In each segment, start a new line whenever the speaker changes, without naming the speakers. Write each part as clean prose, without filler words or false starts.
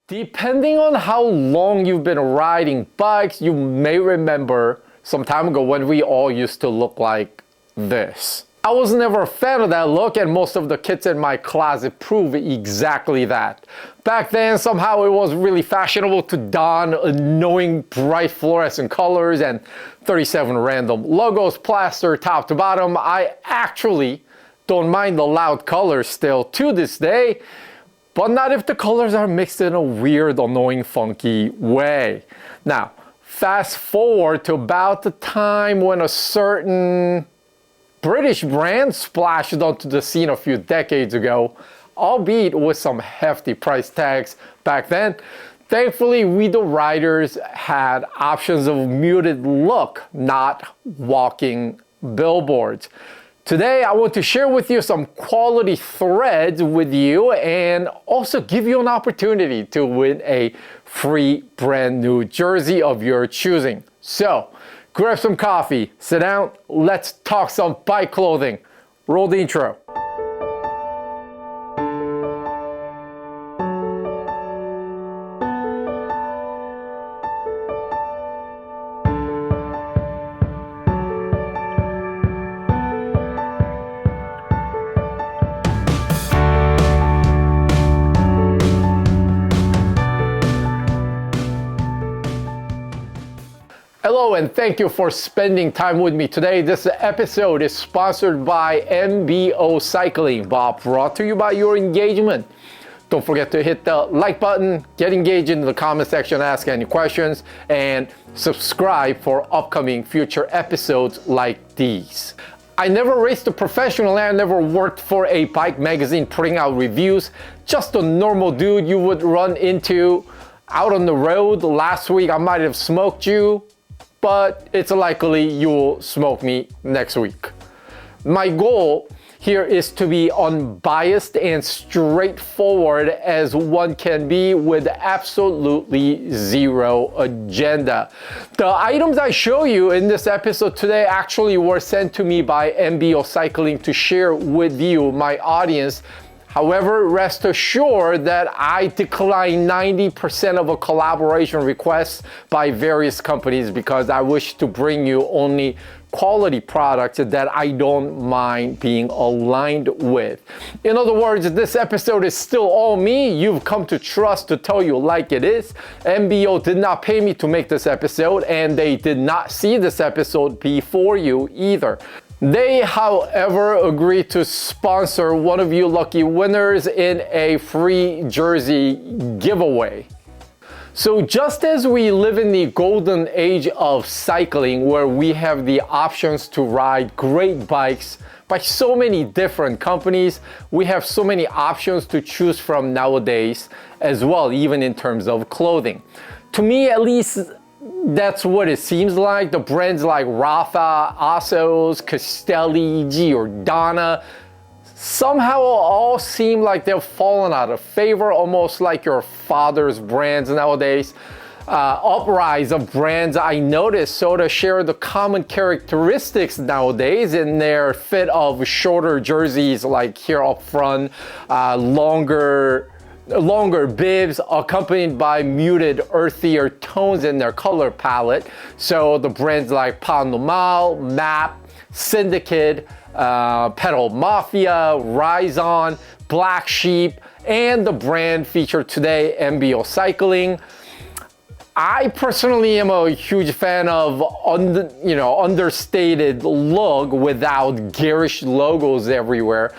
Depending on how long you've been riding bikes, you may remember some time ago when we all used to look like this. I was never a fan of that look, and most of the kits in my closet prove exactly that. Back then, somehow it was really fashionable to don annoying bright fluorescent colors and 37 random logos plastered top to bottom. I actually don't mind the loud colors still to this day, but not if the colors are mixed in a weird, annoying, funky way. Now, fast forward to about the time when a certain British brand splashed onto the scene a few decades ago, albeit with some hefty price tags back then. Thankfully, we the riders had options of muted look, not walking billboards. Today, I want to share with you some quality threads with you and also give you an opportunity to win a free brand new jersey of your choosing. So, grab some coffee, sit down, let's talk some bike clothing. Roll the intro. Hello and thank you for spending time with me today. This episode is sponsored by MBO Cycling, but brought to you by your engagement. Don't forget to hit the like button, get engaged in the comment section, ask any questions, and subscribe for upcoming future episodes like these. I never raced a professional and I never worked for a bike magazine putting out reviews. Just a normal dude you would run into out on the road. Last week I might have smoked you, but it's likely you'll smoke me next week. My goal here is to be unbiased and straightforward as one can be with absolutely zero agenda. The items I show you in this episode today actually were sent to me by MBO Cycling to share with you, my audience. However, rest assured that I decline 90% of a collaboration requests by various companies because I wish to bring you only quality products that I don't mind being aligned with. In other words, this episode is still all me. You've come to trust to tell you like it is. MBO did not pay me to make this episode, and they did not see this episode before you either. They, however, agreed to sponsor one of you lucky winners in a free jersey giveaway. So just as we live in the golden age of cycling, where we have the options to ride great bikes by so many different companies, we have so many options to choose from nowadays as well, even in terms of clothing. To me, at least, that's what it seems like. The brands like Rafa, Assos, Castelli, Giordana, somehow all seem like they've fallen out of favor, almost like your father's brands nowadays. Uprise of brands I noticed sort of share the common characteristics nowadays in their fit of shorter jerseys, like here up front, longer bibs accompanied by muted, earthier tones in their color palette. So the brands like Panormal, Map, Syndicate, Pedal Mafia, Rizon, Black Sheep, and the brand featured today, MBO Cycling. I personally am a huge fan of understated look without garish logos everywhere.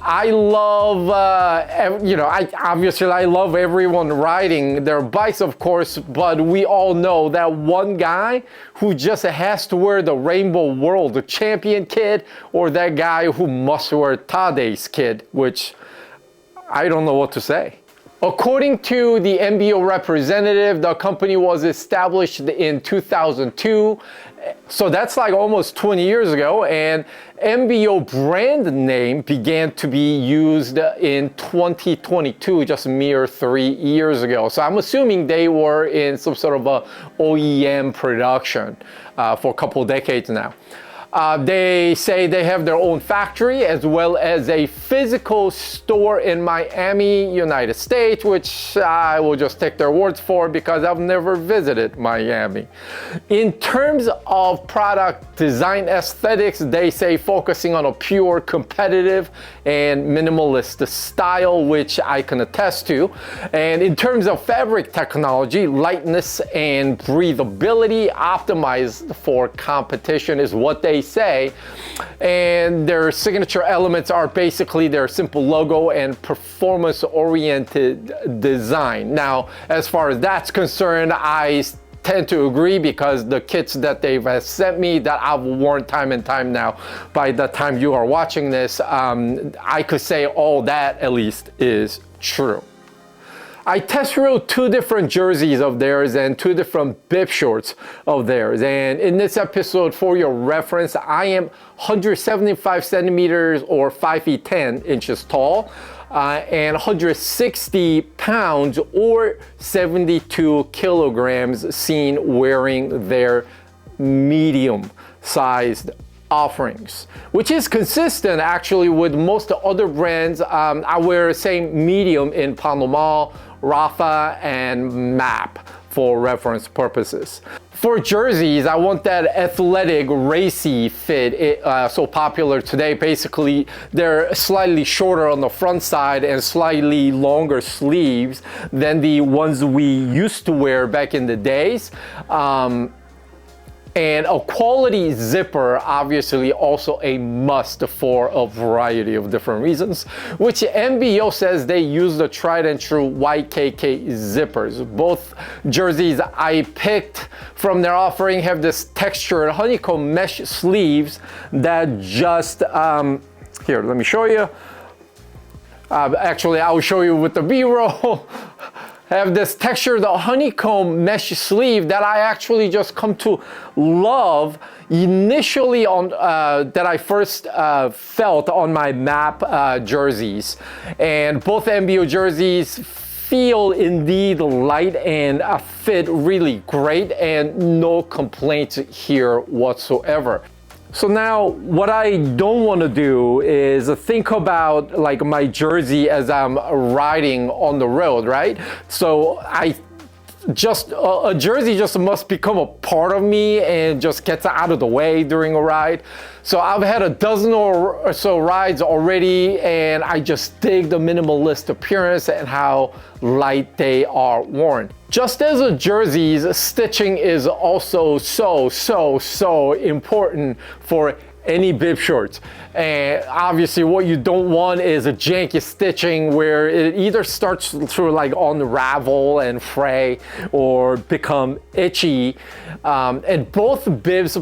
I love, I love everyone riding their bikes, of course, but we all know that one guy who just has to wear the Rainbow World Champion kit, or that guy who must wear Tade's kit, which I don't know what to say. According to the MBO representative, the company was established in 2002, so that's like almost 20 years ago, and MBO brand name began to be used in 2022, just a mere 3 years ago. So I'm assuming they were in some sort of a OEM production for a couple decades now. They say they have their own factory as well as a physical store in Miami, United States, which I will just take their words for because I've never visited Miami. In terms of product design aesthetics, they say focusing on a pure, competitive, and minimalist style, which I can attest to. And in terms of fabric technology, lightness and breathability optimized for competition is what they say. And their signature elements are basically their simple logo and performance-oriented design. Now, as far as that's concerned, I tend to agree because the kits that they've sent me that I've worn time and time now, by the time you are watching this, I could say all that at least is true. I test rode 2 different jerseys of theirs and 2 different bib shorts of theirs. And in this episode, for your reference, I am 175 centimeters or 5 feet 10 inches tall. And 160 pounds or 72 kilograms seen wearing their medium-sized offerings, which is consistent actually with most other brands. I wear the same medium in Palomar, Rafa, and MAP for reference purposes. For jerseys, I want that athletic, racy fit so popular today. Basically, they're slightly shorter on the front side and slightly longer sleeves than the ones we used to wear back in the days. And a quality zipper, obviously also a must for a variety of different reasons, which MBO says they use the tried and true YKK zippers. Both jerseys I picked from their offering have this textured honeycomb mesh sleeves that just, here, let me show you. Actually, I'll show you with the B-roll. Have this textured honeycomb mesh sleeve that I actually just come to love initially on that I first felt on my MAP jerseys. And both MBO jerseys feel indeed light and fit really great, and no complaints here whatsoever. So now what I don't want to do is think about like my jersey as I'm riding on the road, right? So a jersey just must become a part of me and just gets out of the way during a ride. So I've had a dozen or so rides already, and I just dig the minimalist appearance and how light they are worn. Just as a jersey's stitching is also so important for any bib shorts. And obviously what you don't want is a janky stitching where it either starts to like unravel and fray or become itchy. And both bibs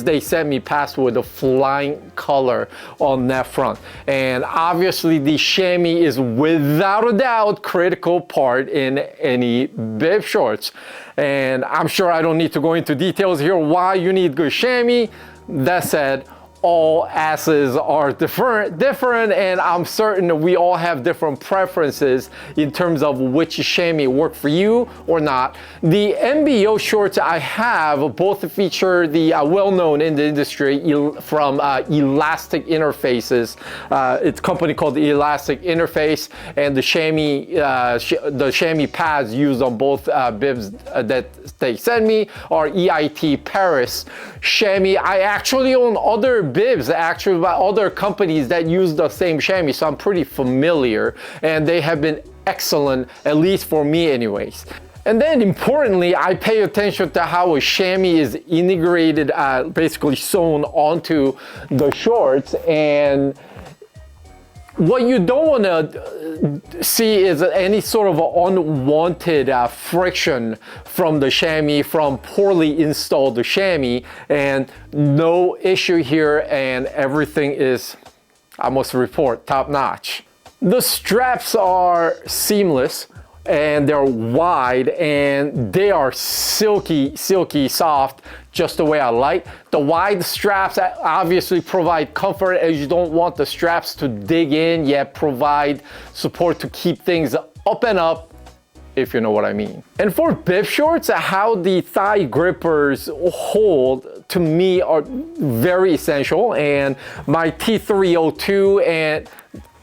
they sent me passed with a flying color on that front. And obviously the chamois is without a doubt critical part in any bib shorts. And I'm sure I don't need to go into details here why you need good chamois. That said, all asses are different, and I'm certain that we all have different preferences in terms of which chamois work for you or not. The MBO shorts I have both feature the well-known in the industry from Elastic Interfaces. It's a company called Elastic Interface, and the chamois pads used on both bibs that they send me are EIT Paris chamois. I actually own other bibs actually by other companies that use the same chamois, so I'm pretty familiar, and they have been excellent, at least for me anyways. And then importantly, I pay attention to how a chamois is integrated, basically sewn onto the shorts. And what you don't want to see is any sort of unwanted friction from the chamois, from poorly installed chamois, and no issue here, and everything is, I must report, top notch. The straps are seamless, and they're wide, and they are silky soft, just the way I like. The wide straps obviously provide comfort, as you don't want the straps to dig in, yet provide support to keep things up and up if you know what I mean. And for bib shorts, how the thigh grippers hold to me are very essential. And my T302 and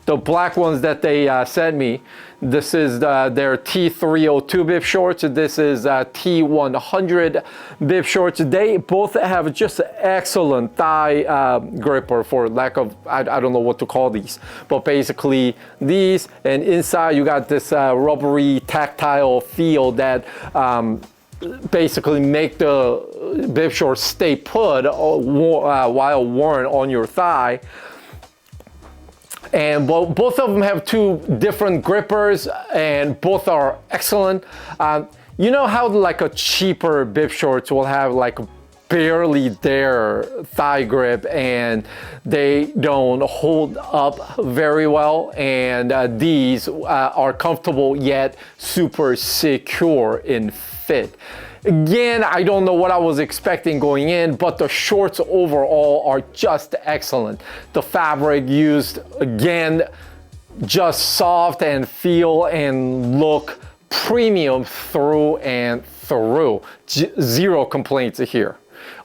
the black ones that they sent me, this is their T302 bib shorts. This is T100 bib shorts. They both have just excellent thigh gripper, for lack of, I don't know what to call these, but basically these, and inside you got this rubbery tactile feel that basically make the bib shorts stay put while worn on your thigh. And both of them have two different grippers, and both are excellent. You know how like a cheaper bib shorts will have like barely their thigh grip and they don't hold up very well, and these are comfortable yet super secure in fit. Again, I don't know what I was expecting going in, but the shorts overall are just excellent. The fabric used, again, just soft and feel and look premium through and through. Zero complaints here.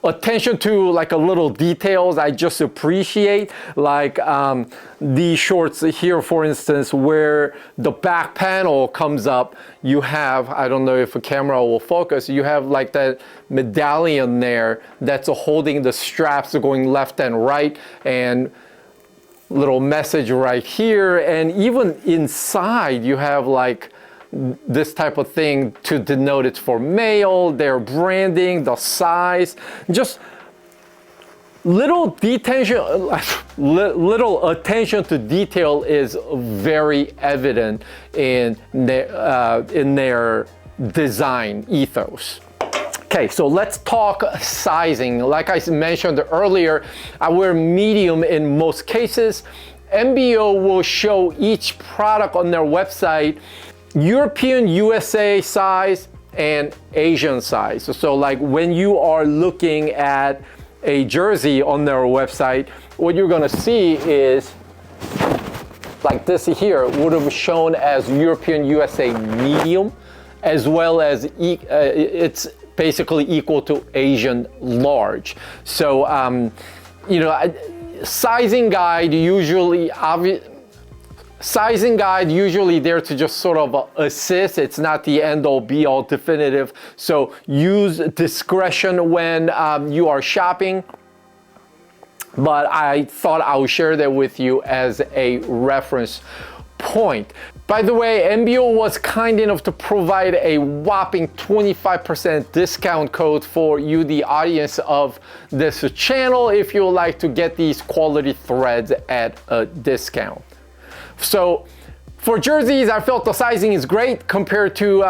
Attention to like a little details I just appreciate, like these shorts here, for instance, where the back panel comes up, you have, I don't know if a camera will focus, you have like that medallion there that's holding the straps going left and right, and little message right here, and even inside you have like this type of thing to denote it's for male, their branding, the size, just little attention to detail is very evident in their design ethos. Okay, so let's talk sizing. Like I mentioned earlier, I wear medium in most cases. MBO will show each product on their website European, USA size, and Asian size. So like when you are looking at a jersey on their website, what you're gonna see is like this here would have shown as European, USA medium, as well as it's basically equal to Asian large. So, you know, sizing guide usually there to just sort of assist. It's not the end all be all definitive. So use discretion when you are shopping. But I thought I would share that with you as a reference point. By the way, MBO was kind enough to provide a whopping 25% discount code for you, the audience of this channel, if you would like to get these quality threads at a discount. So for jerseys, I felt the sizing is great compared to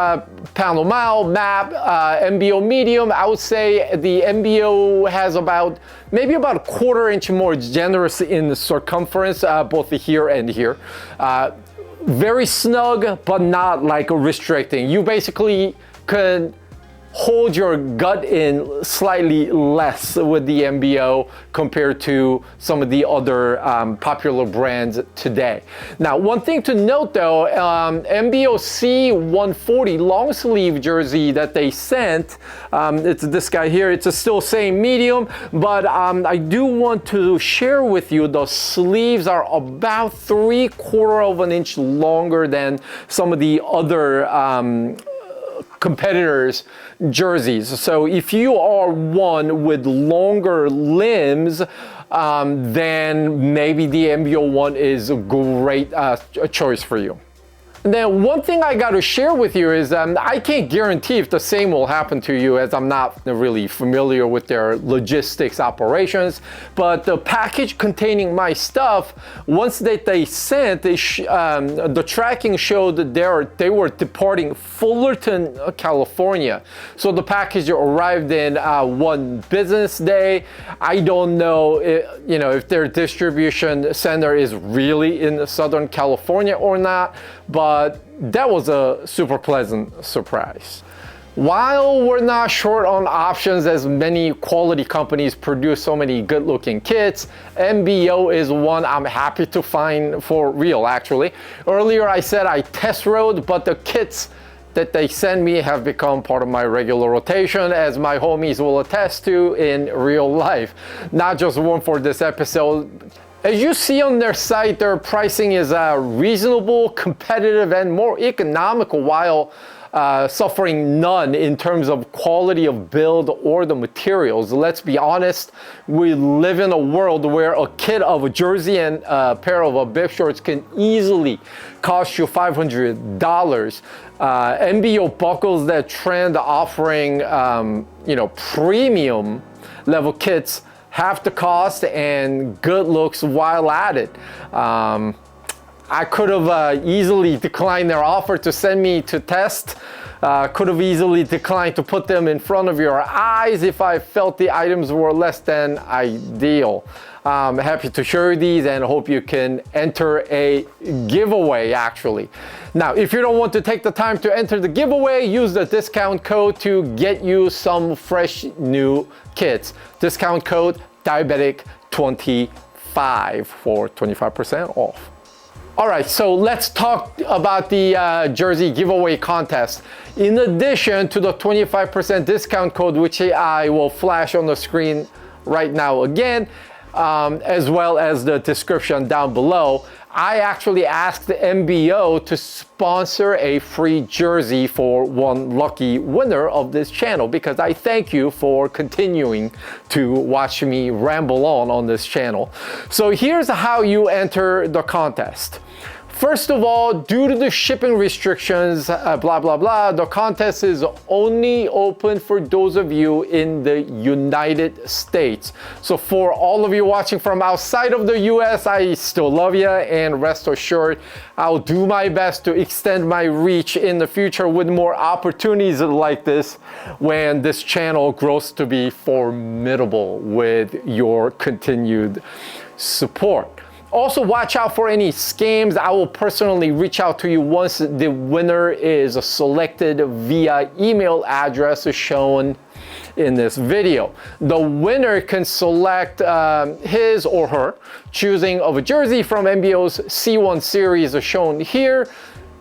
Pound of Mile, MAP, MBO medium. I would say the MBO has maybe about a quarter inch more generous in the circumference, both here and here. Very snug, but not like restricting. You basically can hold your gut in slightly less with the MBO compared to some of the other popular brands today. Now, one thing to note though, MBO C140 long sleeve jersey that they sent, it's this guy here, it's still saying medium, but I do want to share with you the sleeves are about 3/4 of an inch longer than some of the other competitors' jerseys. So if you are one with longer limbs, then maybe the MBO one is a great choice for you. Then one thing I got to share with you is I can't guarantee if the same will happen to you, as I'm not really familiar with their logistics operations, but the package containing my stuff, once that they sent, the tracking showed that they were departing Fullerton, California. So the package arrived in one business day. I don't know if their distribution center is really in Southern California or not, but that was a super pleasant surprise. While we're not short on options, as many quality companies produce so many good looking kits, MBO is one I'm happy to find for real actually. Earlier I said I test rode, but the kits that they send me have become part of my regular rotation, as my homies will attest to in real life. Not just one for this episode. As you see on their site, their pricing is reasonable, competitive, and more economical, while suffering none in terms of quality of build or the materials. Let's be honest, we live in a world where a kit of a jersey and a pair of bib shorts can easily cost you $500. MBO buckles that trend offering premium level kits half the cost and good looks while at it. I could have easily declined their offer to send me to test. Could have easily declined to put them in front of your eyes if I felt the items were less than ideal. I'm happy to share these and hope you can enter a giveaway actually. Now, if you don't want to take the time to enter the giveaway, use the discount code to get you some fresh new kits. Discount code diabetic25 for 25% off. All right, so let's talk about the jersey giveaway contest. In addition to the 25% discount code, which I will flash on the screen right now again, as well as the description down below, I actually asked the MBO to sponsor a free jersey for one lucky winner of this channel, because I thank you for continuing to watch me ramble on this channel. So here's how you enter the contest. First of all, due to the shipping restrictions, the contest is only open for those of you in the United States. So for all of you watching from outside of the US, I still love you, and rest assured, I'll do my best to extend my reach in the future with more opportunities like this when this channel grows to be formidable with your continued support. Also, watch out for any scams. I will personally reach out to you once the winner is selected via email address shown in this video. The winner can select his or her choosing of a jersey from MBO's C1 series shown here,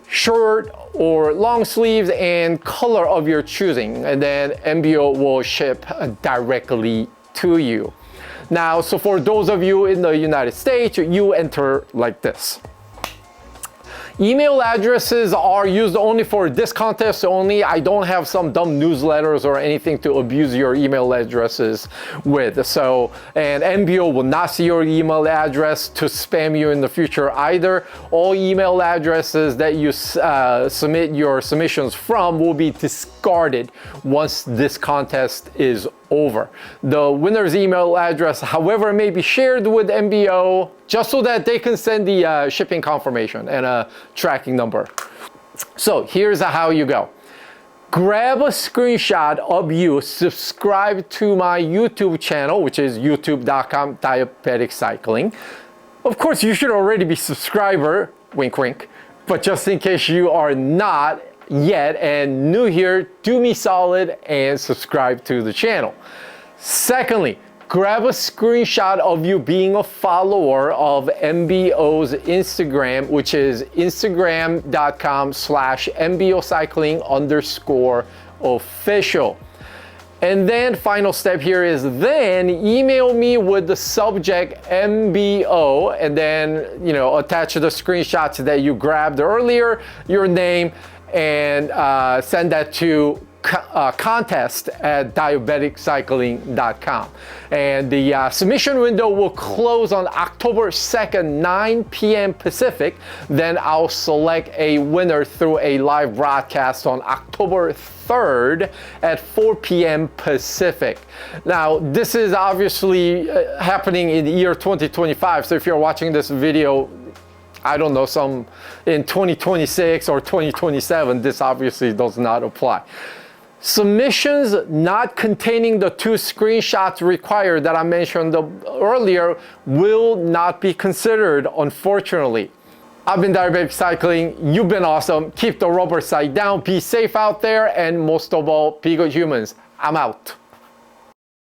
short or long sleeves, and color of your choosing, and then MBO will ship directly to you. Now, so for those of you in the United States, you enter like this. Email addresses are used only for this contest only. I don't have some dumb newsletters or anything to abuse your email addresses with. So, and MBO will not see your email address to spam you in the future either. All email addresses that you submit your submissions from will be discarded once this contest is over. The winner's email address, however, may be shared with MBO just so that they can send the shipping confirmation and a tracking number. So here's how you go. Grab a screenshot of you subscribe to my YouTube channel, which is youtube.com/diabetic-cycling. Of course, you should already be subscriber, wink wink, but just in case you are not yet and new here, do me solid and subscribe to the channel. Secondly, grab a screenshot of you being a follower of MBO's Instagram, which is instagram.com/MBO Cycling_official. And then final step here is then email me with the subject MBO, and then, attach the screenshots that you grabbed earlier, your name, and send that to contest@diabeticcycling.com. And the submission window will close on October 2nd, 9 p.m. Pacific. Then I'll select a winner through a live broadcast on October 3rd at 4 p.m. Pacific. Now, this is obviously happening in the year 2025. So if you're watching this video, I don't know, some in 2026 or 2027, this obviously does not apply. Submissions not containing the 2 screenshots required that I mentioned earlier will not be considered, unfortunately. I've been Diabetic Cycling. You've been awesome. Keep the rubber side down. Be safe out there. And most of all, be good humans. I'm out.